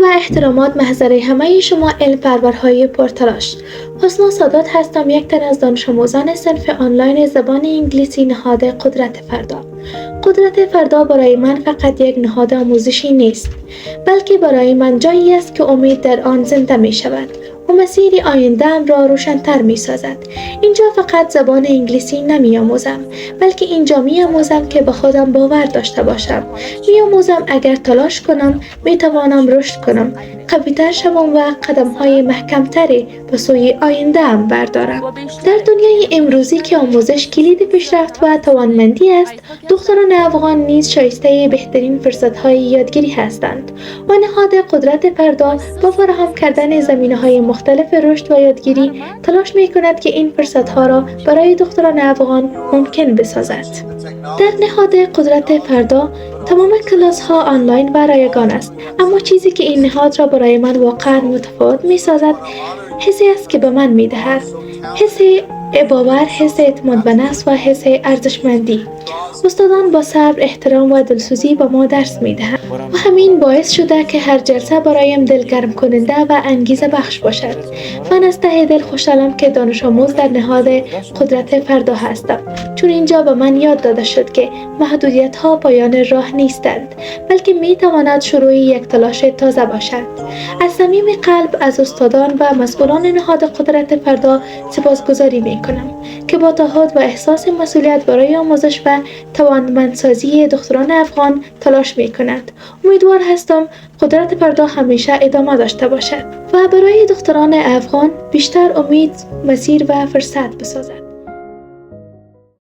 و احترامات محضر همه شما علم پرورهای پرتلاش. حسنا سادات هستم، یک تن از دانش آموزان صنف آنلاین زبان انگلیسی نهاد قدرت فردا. قدرت فردا برای من فقط یک نهاد آموزشی نیست، بلکه برای من جایی است که امید در آن زنده می شود و مسیر آینده‌ام را روشن‌تر می‌سازد. اینجا فقط زبان انگلیسی نمی‌آموزم، بلکه اینجا می‌آموزم که به خودم باور داشته باشم. می‌آموزم اگر تلاش کنم، می‌توانم رشد کنم، قوی‌تر شوم و قدم‌های محکم‌تری به سوی آینده‌ام بردارم. در دنیای امروزی که آموزش کلید پیشرفت و توانمندی است، دختران افغان نیز شایسته بهترین فرصت‌های یادگیری هستند و نهاد قدرت فردا با فراهم کردن زمینه‌های مختلف رشد و یادگیری تلاش می‌کند که این فرصت‌ها را برای دختران افغان ممکن بسازد. در نهاد قدرت فردا تمام کلاس‌ها آنلاین و رایگان است، اما چیزی که این نهاد را برای من واقعاً متفاوت می‌سازد حسی است که به من می‌دهد، حس باور، حس اعتماد به نفس و حس ارزشمندی. استادان با صبر، احترام و دلسوزی به ما درس می‌دهند و همین باعث شده که هر جلسه برایم دلگرم کننده و انگیزه بخش باشد. من از ته دل خوشحالم که دانش آموز در نهاد قدرت فردا هستم، چون اینجا به من یاد داده شد که محدودیت‌ها پایان راه نیستند، بلکه می‌تواند شروع یک تلاش تازه باشد. از صمیم قلب از استادان و مسئولان نهاد قدرت فردا سپاسگزاری می‌کنم که با تعهد و احساس مسئولیت برای آموزش و توانمندسازی دختران افغان تلاش می‌کند. امیدوار هستم قدرت فردا همیشه ادامه داشته باشد و برای دختران افغان بیشتر امید، مسیر و فرصت بسازد.